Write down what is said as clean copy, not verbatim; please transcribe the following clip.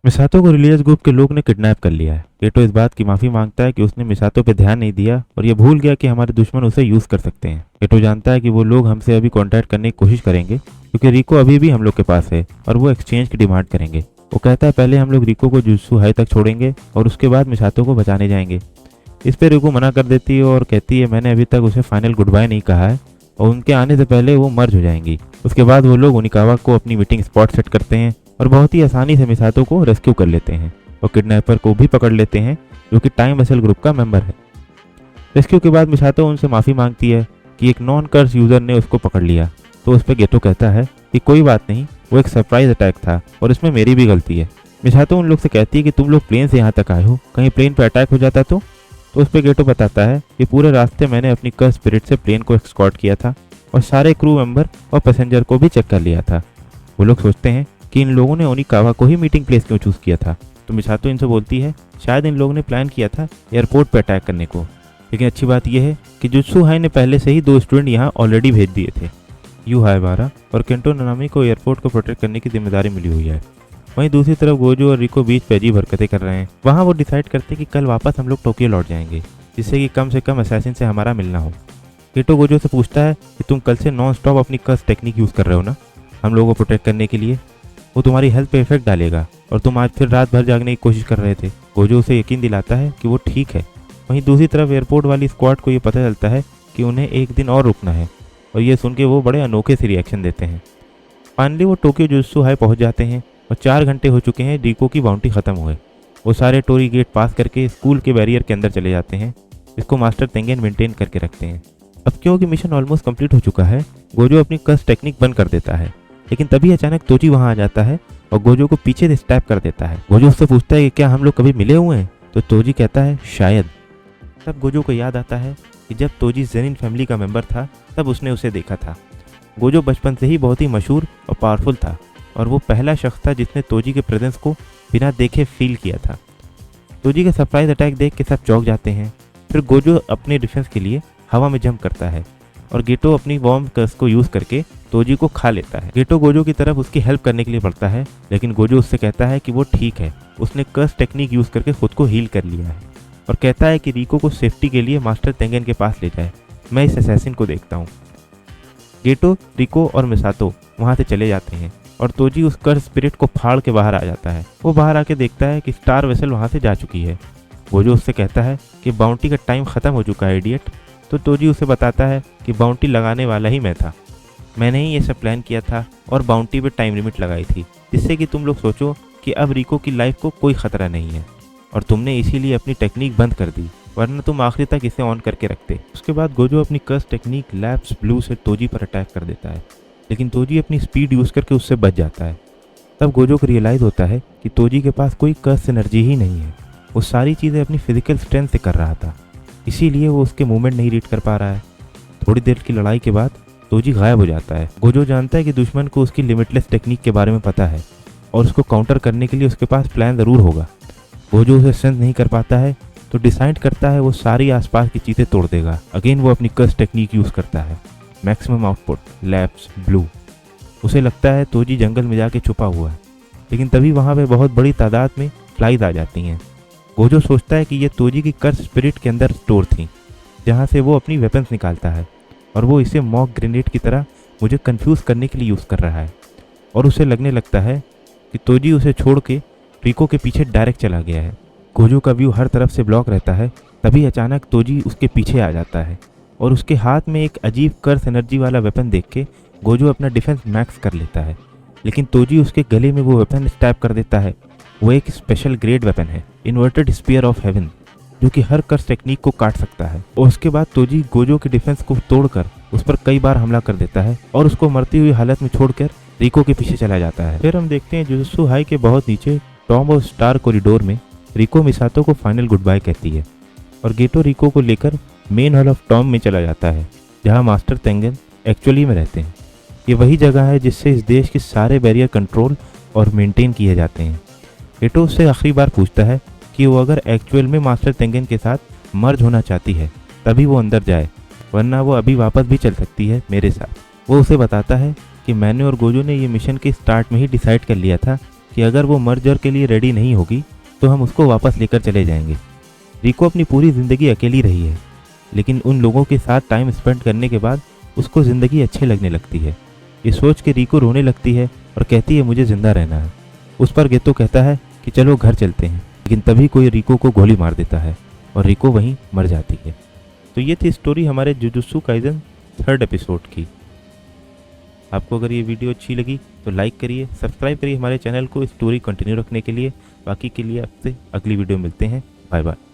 मिसातो को religious group के लोग ने किडनैप कर लिया है। केटो इस बात की माफी मांगता है कि उसने मिसातो पे ध्यान नहीं दिया और ये भूल गया कि हमारे दुश्मन उसे यूज कर सकते हैं। केटो जानता है कि वो लोग हमसे अभी कांटेक्ट करने की कोशिश करेंगे क्योंकि रिको अभी भी हम लोग के पास है और वो एक्सचेंज की डिमांड करेंगे। वो कहता है पहले हम लोग रिको को जुत्सु हाई तक छोड़ेंगे और उसके बाद मिसातो को बचाने जाएंगे। इस पे रिको मना कर देती है और कहती है मैंने अभी तक उसे फाइनल गुड बाय नहीं कहा है और उनके आने से पहले वो मर्ज हो जाएंगी। उसके बाद वो लोग ओनिकावा को अपनी मीटिंग स्पॉट सेट करते हैं और बहुत ही आसानी से मिसातो को रेस्क्यू कर लेते हैं और किडनैपर को भी पकड़ लेते हैं जो कि टाइम वेसल ग्रुप का मेंबर है। रेस्क्यू के बाद मिसातो उनसे माफ़ी मांगती है कि एक नॉन कर्स यूज़र ने उसको पकड़ लिया। तो उस पर गेटो कहता है कि कोई बात नहीं, वो एक सरप्राइज अटैक था और इसमें मेरी भी गलती है। मिसातो उन लोग से कहती है कि तुम लोग प्लेन से यहाँ तक आए हो, कहीं प्लेन पर अटैक हो जाता तो उस पर गेटो बताता है कि पूरे रास्ते मैंने अपनी कर्स स्पिरिट से प्लेन को एस्कॉर्ट किया था और सारे क्रू मेंबर और पैसेंजर को भी चेक कर लिया था। वो लोग सोचते हैं कि इन लोगों ने ओनिकावा को ही मीटिंग प्लेस क्यों चूज़ किया था। तो मिसातो इनसे बोलती है शायद इन लोगों ने प्लान किया था एयरपोर्ट पर अटैक करने को। लेकिन अच्छी बात यह है कि जुत्सु हाई ने पहले से ही 2 स्टूडेंट यहाँ ऑलरेडी भेज दिए थे। यू हायबारा और केंटो नानामी को एयरपोर्ट को प्रोटेक्ट करने की जिम्मेदारी मिली हुई है। वहीं दूसरी तरफ गोजो और रिको बीच पे अजीब हरकतें कर रहे हैं। वहाँ वो डिसाइड करते कि कल वापस हम लोग टोक्यो लौट जाएंगे जिससे कि कम से कम असैसिन से हमारा मिलना हो। केटो गोजो से पूछता है कि तुम कल से नॉन स्टॉप अपनी कर्स टेक्निक यूज़ कर रहे हो ना हम लोगों को प्रोटेक्ट करने के लिए। वो तुम्हारी हेल्थ पे इफेक्ट डालेगा और तुम आज फिर रात भर जागने की कोशिश कर रहे थे। गोजो उसे यकीन दिलाता है कि वो ठीक है। वहीं दूसरी तरफ एयरपोर्ट वाली स्क्वाड को ये पता चलता है कि उन्हें एक दिन और रुकना है और ये सुन के वो बड़े अनोखे से रिएक्शन देते हैं। फाइनली वो टोक्यो जुत्सु हाई पहुंच जाते हैं और 4 घंटे हो चुके हैं रिको की बाउंटी खत्म हुए। वो सारे टोरी गेट पास करके स्कूल के बैरियर के अंदर चले जाते हैं, इसको मास्टर तेंगेन मेंटेन करके रखते हैं। अब क्योंकि मिशन ऑलमोस्ट कंप्लीट हो चुका है, गोजो अपनी कर्स टेक्निक बंद कर देता है। लेकिन तभी अचानक तोजी वहां आ जाता है और गोजो को पीछे से स्टैप कर देता है। गोजो उससे पूछता है कि क्या हम लोग कभी मिले हुए हैं, तो तोजी कहता है शायद। तब गोजो को याद आता है कि जब तोजी जेनिन फैमिली का मेंबर था तब उसने उसे देखा था। गोजो बचपन से ही बहुत ही मशहूर और पावरफुल था और वो पहला शख्स था जिसने तोजी के प्रेजेंस को बिना देखे फील किया था। तोजी का सरप्राइज अटैक देख के सब चौंक जाते हैं। फिर गोजो अपने डिफेंस के लिए हवा में जंप करता है और गेटो अपनी वॉर्म कर्स को यूज़ करके तोजी को खा लेता है। गेटो गोजो की तरफ उसकी हेल्प करने के लिए बढ़ता है लेकिन गोजो उससे कहता है कि वो ठीक है, उसने कर्स टेक्निक यूज़ करके खुद को हील कर लिया है और कहता है कि रिको को सेफ्टी के लिए मास्टर तेंगेन के पास ले जाए, मैं इस असैसिन को देखता हूँ। गेटो, रिको और मिसातो वहाँ से चले जाते हैं और तोजी उस कर्स स्पिरिट को फाड़ के बाहर आ जाता है। वो बाहर आके देखता है कि स्टार वेसल वहाँ से जा चुकी है। गोजो उससे कहता है कि बाउंटी का टाइम ख़त्म हो चुका है इडियट। तो तोजी उसे बताता है कि बाउंटी लगाने वाला ही मैं था, मैंने ही ये सब प्लान किया था और बाउंटी पे टाइम लिमिट लगाई थी जिससे कि तुम लोग सोचो कि अब रिको की लाइफ को कोई ख़तरा नहीं है और तुमने इसीलिए अपनी टेक्निक बंद कर दी, वरना तुम आखिरी तक इसे ऑन करके रखते। उसके बाद गोजो अपनी कर्स टेक्निक लैप्स ब्लू से तोजी पर अटैक कर देता है लेकिन तोजी अपनी स्पीड यूज़ करके उससे बच जाता है। तब गोजो को रियलाइज़ होता है कि तोजी के पास कोई कर्स एनर्जी ही नहीं है, वो सारी चीज़ें अपनी फिजिकल स्ट्रेंथ से कर रहा था, इसीलिए वो उसके मूवमेंट नहीं रीड कर पा रहा है। थोड़ी देर की लड़ाई के बाद तोजी गायब हो जाता है। गोजो जानता है कि दुश्मन को उसकी लिमिटलेस टेक्निक के बारे में पता है और उसको काउंटर करने के लिए उसके पास प्लान ज़रूर होगा। गोजो उसे सेंस नहीं कर पाता है तो डिसाइड करता है वो सारी आसपास की चीज़ें तोड़ देगा। अगेन वो अपनी कर्स टेक्निक यूज़ करता है, मैक्सिमम आउटपुट लैप्स ब्लू। उसे लगता है तोजी जंगल में जाके छुपा हुआ है लेकिन तभी वहाँ पे बहुत बड़ी तादाद में फ्लाइज आ जाती हैं। गोजो सोचता है कि ये तोजी की कर्स स्पिरिट के अंदर स्टोर थी जहाँ से वो अपनी वेपन्स निकालता है और वो इसे मॉक ग्रेनेड की तरह मुझे कंफ्यूज करने के लिए यूज़ कर रहा है और उसे लगने लगता है कि तोजी उसे छोड़ के रिको के पीछे डायरेक्ट चला गया है। गोजो का व्यू हर तरफ से ब्लॉक रहता है। तभी अचानक तोजी उसके पीछे आ जाता है और उसके हाथ में एक अजीब कर्स एनर्जी वाला वेपन देख के गोजो अपना डिफेंस मैक्स कर लेता है लेकिन तोजी उसके गले में वो वेपन स्टैप कर देता है। वो एक स्पेशल ग्रेड वेपन है, इन्वर्टेड स्पीयर ऑफ हेवन, जो कि हर कर्स टेक्निक को काट सकता है। और उसके बाद तोजी गोजो के डिफेंस को तोड़कर उस पर कई बार हमला कर देता है और उसको मरती हुई हालत में छोड़कर रिको के पीछे चला जाता है। फिर हम देखते हैं जुजुत्सु हाई के बहुत नीचे टॉम्ब ऑफ स्टार कॉरिडोर में रिको मिसातो को फाइनल गुड बाय कहती है और गेटो रिको को लेकर मेन हॉल ऑफ टॉम्ब में चला जाता है जहाँ मास्टर तेंगेन एक्चुअली में रहते हैं। ये वही जगह है जिससे इस देश के सारे बैरियर कंट्रोल और मेंटेन किए जाते हैं। गेटो उससे आखिरी बार पूछता है कि वो अगर एक्चुअल में मास्टर तेंगेन के साथ मर्ज होना चाहती है तभी वो अंदर जाए, वरना वो अभी वापस भी चल सकती है मेरे साथ। वो उसे बताता है कि मैंने और गोजो ने ये मिशन के स्टार्ट में ही डिसाइड कर लिया था कि अगर वो मर्जर के लिए रेडी नहीं होगी तो हम उसको वापस लेकर चले जाएंगे। रिको अपनी पूरी ज़िंदगी अकेली रही है, लेकिन उन लोगों के साथ टाइम स्पेंड करने के बाद उसको ज़िंदगी अच्छी लगने लगती है। ये सोच के रिको रोने लगती है और कहती है मुझे ज़िंदा रहना है। उस पर गेतो कहता है कि चलो घर चलते हैं, लेकिन तभी कोई रिको को गोली मार देता है और रिको वहीं मर जाती है। तो ये थी स्टोरी हमारे जुजुत्सु काइसेन 3rd एपिसोड की। आपको अगर ये वीडियो अच्छी लगी तो लाइक करिए, सब्सक्राइब करिए हमारे चैनल को स्टोरी कंटिन्यू रखने के लिए। बाकी के लिए आपसे अगली वीडियो मिलते हैं। Bye bye.